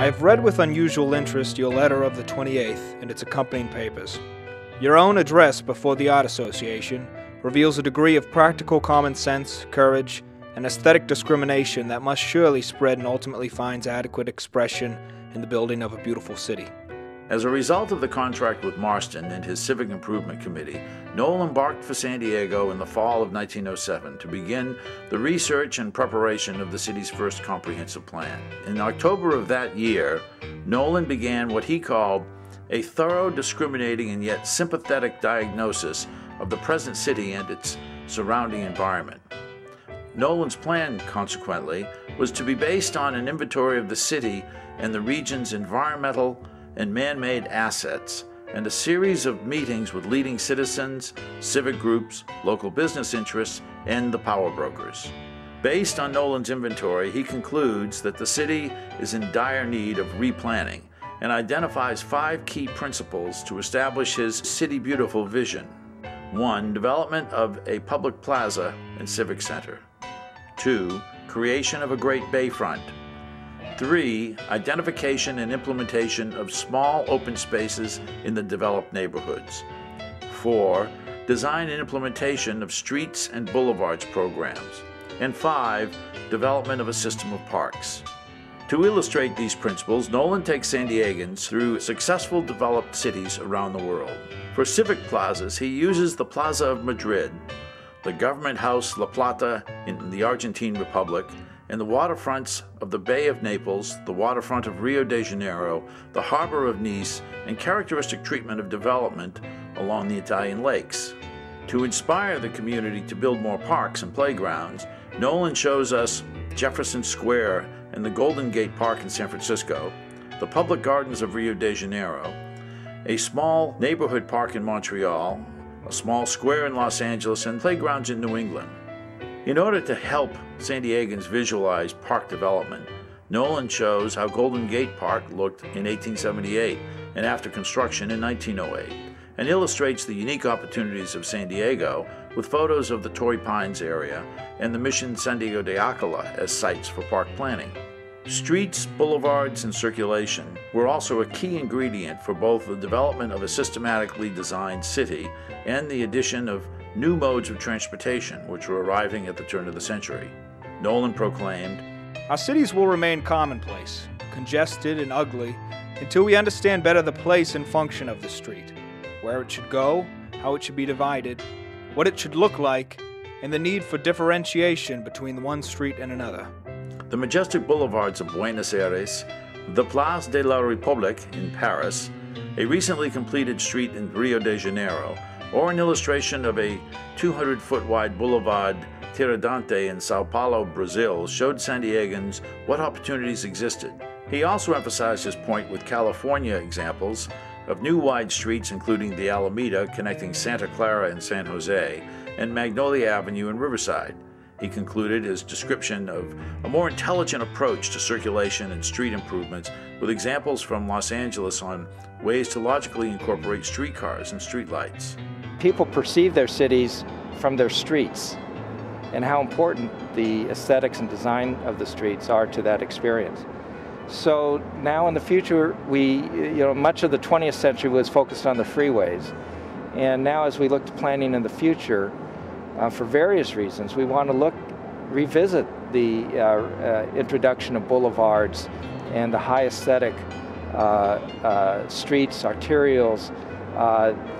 I have read with unusual interest your letter of the 28th and its accompanying papers. Your own address before the Art Association reveals a degree of practical common sense, courage, and aesthetic discrimination that must surely spread and ultimately finds adequate expression in the building of a beautiful city. As a result of the contract with Marston and his Civic Improvement Committee, Nolen embarked for San Diego in the fall of 1907 to begin the research and preparation of the city's first comprehensive plan. In October of that year, Nolen began what he called a thorough, discriminating, and yet sympathetic diagnosis of the present city and its surrounding environment. Nolen's plan, consequently, was to be based on an inventory of the city and the region's environmental and man-made assets, and a series of meetings with leading citizens, civic groups, local business interests, and the power brokers. Based on Nolen's inventory, he concludes that the city is in dire need of replanning and identifies 5 key principles to establish his City Beautiful vision. 1. Development of a public plaza and civic center. 2. Creation of a great bayfront. 3. Identification and implementation of small open spaces in the developed neighborhoods. 4. Design and implementation of streets and boulevards programs. And 5. Development of a system of parks. To illustrate these principles, Nolen takes San Diegans through successful developed cities around the world. For civic plazas, he uses the Plaza of Madrid, the Government House La Plata in the Argentine Republic, and the waterfronts of the Bay of Naples, the waterfront of Rio de Janeiro, the harbor of Nice, and characteristic treatment of development along the Italian lakes. To inspire the community to build more parks and playgrounds, Nolen shows us Jefferson Square and the Golden Gate Park in San Francisco, the public gardens of Rio de Janeiro, a small neighborhood park in Montreal, a small square in Los Angeles, and playgrounds in New England. In order to help San Diegans visualize park development, Nolen shows how Golden Gate Park looked in 1878 and after construction in 1908, and illustrates the unique opportunities of San Diego with photos of the Torrey Pines area and the Mission San Diego de Acala as sites for park planning. Streets, boulevards, and circulation were also a key ingredient for both the development of a systematically designed city and the addition of new modes of transportation, which were arriving at the turn of the century. Nolen proclaimed, "Our cities will remain commonplace, congested and ugly, until we understand better the place and function of the street, where it should go, how it should be divided, what it should look like, and the need for differentiation between one street and another." The majestic boulevards of Buenos Aires, the Place de la République in Paris, a recently completed street in Rio de Janeiro, or an illustration of a 200-foot wide boulevard Tiradentes in Sao Paulo, Brazil, showed San Diegans what opportunities existed. He also emphasized his point with California examples of new wide streets, including the Alameda connecting Santa Clara and San Jose, and Magnolia Avenue in Riverside. He concluded his description of a more intelligent approach to circulation and street improvements with examples from Los Angeles on ways to logically incorporate streetcars and streetlights. People perceive their cities from their streets and how important the aesthetics and design of the streets are to that experience. So now in the future, much of the 20th century was focused on the freeways. And now as we look to planning in the future, for various reasons, we want to revisit the introduction of boulevards and the high aesthetic streets, arterials,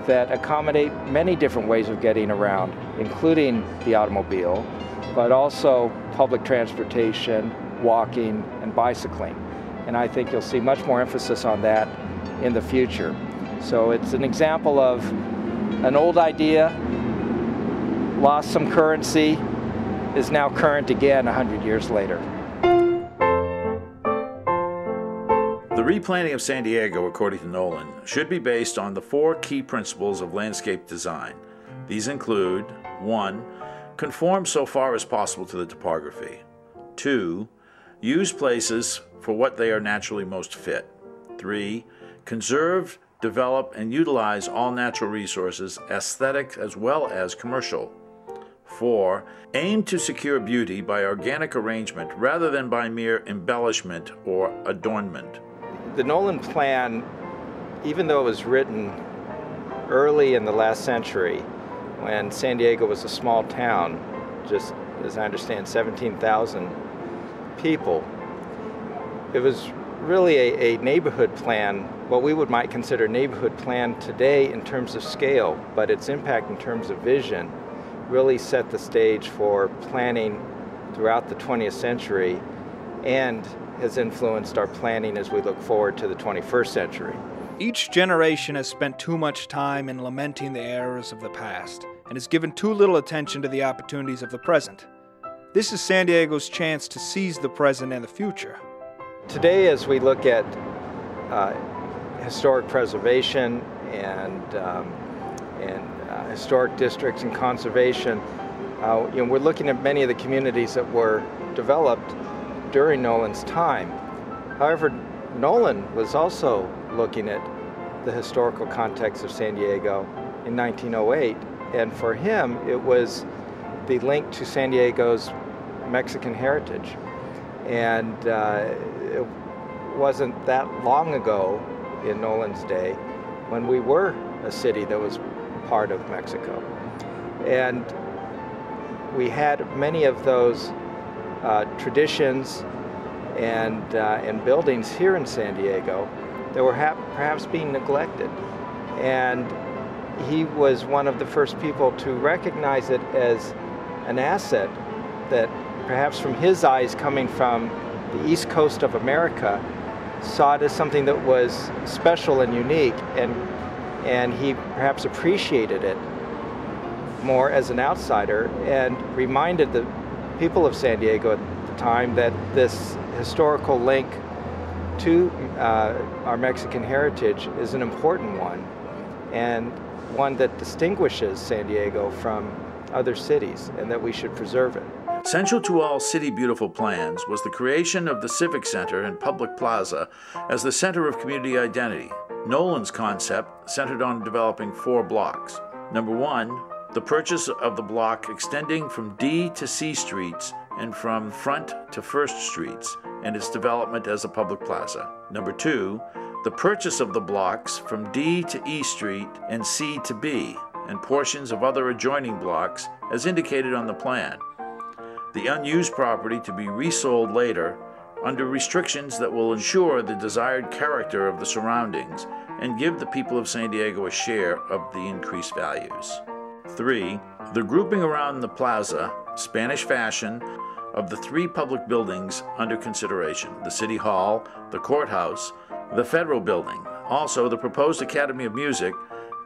that accommodate many different ways of getting around, including the automobile, but also public transportation, walking, and bicycling. And I think you'll see much more emphasis on that in the future. So it's an example of an old idea, lost some currency, is now current again 100 years later. The replanning of San Diego, according to Nolen, should be based on the 4 key principles of landscape design. These include 1. Conform so far as possible to the topography. 2. Use places for what they are naturally most fit. 3. Conserve, develop, and utilize all natural resources, aesthetic as well as commercial. 4. Aim to secure beauty by organic arrangement rather than by mere embellishment or adornment. The Nolen plan, even though it was written early in the last century, when San Diego was a small town, just as I understand 17,000 people, it was really a neighborhood plan, what we might consider neighborhood plan today in terms of scale, but its impact in terms of vision really set the stage for planning throughout the 20th century and has influenced our planning as we look forward to the 21st century. Each generation has spent too much time in lamenting the errors of the past and has given too little attention to the opportunities of the present. This is San Diego's chance to seize the present and the future. Today, as we look at historic preservation and historic districts and conservation, we're looking at many of the communities that were developed during Nolen's time. However, Nolen was also looking at the historical context of San Diego in 1908, and for him it was the link to San Diego's Mexican heritage. And it wasn't that long ago in Nolen's day when we were a city that was part of Mexico. And we had many of those traditions and buildings here in San Diego that were perhaps being neglected. And he was one of the first people to recognize it as an asset that perhaps from his eyes coming from the East Coast of America saw it as something that was special and unique, and he perhaps appreciated it more as an outsider and reminded the people of San Diego at the time that this historical link to our Mexican heritage is an important one, and one that distinguishes San Diego from other cities, and that we should preserve it. Central to all City Beautiful plans was the creation of the Civic Center and Public Plaza as the center of community identity. Nolen's concept centered on developing 4 blocks. Number 1, the purchase of the block extending from D to C streets and from Front to First streets, and its development as a public plaza. Number 2, the purchase of the blocks from D to E Street and C to B, and portions of other adjoining blocks as indicated on the plan. The unused property to be resold later under restrictions that will ensure the desired character of the surroundings and give the people of San Diego a share of the increased values. 3, the grouping around the plaza, Spanish fashion, of the 3 public buildings under consideration: the City Hall, the Courthouse, the Federal Building, also the proposed Academy of Music,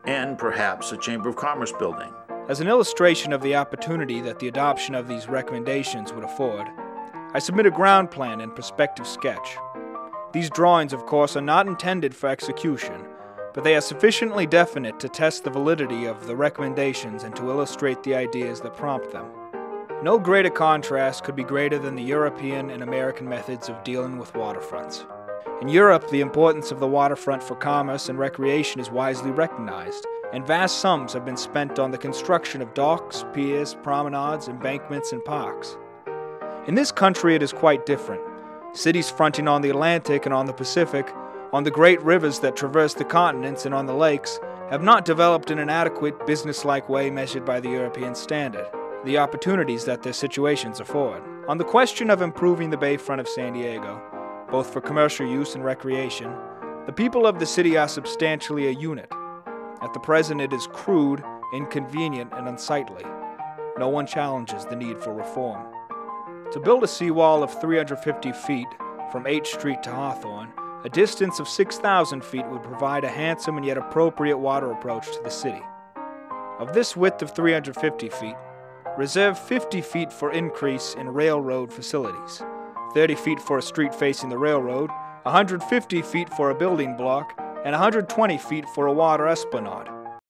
and perhaps a Chamber of Commerce building. As an illustration of the opportunity that the adoption of these recommendations would afford, I submit a ground plan and perspective sketch. These drawings, of course, are not intended for execution, but they are sufficiently definite to test the validity of the recommendations and to illustrate the ideas that prompt them. No greater contrast could be greater than the European and American methods of dealing with waterfronts. In Europe, the importance of the waterfront for commerce and recreation is wisely recognized, and vast sums have been spent on the construction of docks, piers, promenades, embankments, and parks. In this country, it is quite different. Cities fronting on the Atlantic and on the Pacific, on the great rivers that traverse the continents and on the lakes, have not developed in an adequate, business-like way measured by the European standard, the opportunities that their situations afford. On the question of improving the bayfront of San Diego, both for commercial use and recreation, the people of the city are substantially a unit. At the present, it is crude, inconvenient, and unsightly. No one challenges the need for reform. To build a seawall of 350 feet from H Street to Hawthorne, a distance of 6,000 feet would provide a handsome and yet appropriate water approach to the city. Of this width of 350 feet, reserve 50 feet for increase in railroad facilities, 30 feet for a street facing the railroad, 150 feet for a building block, and 120 feet for a water esplanade.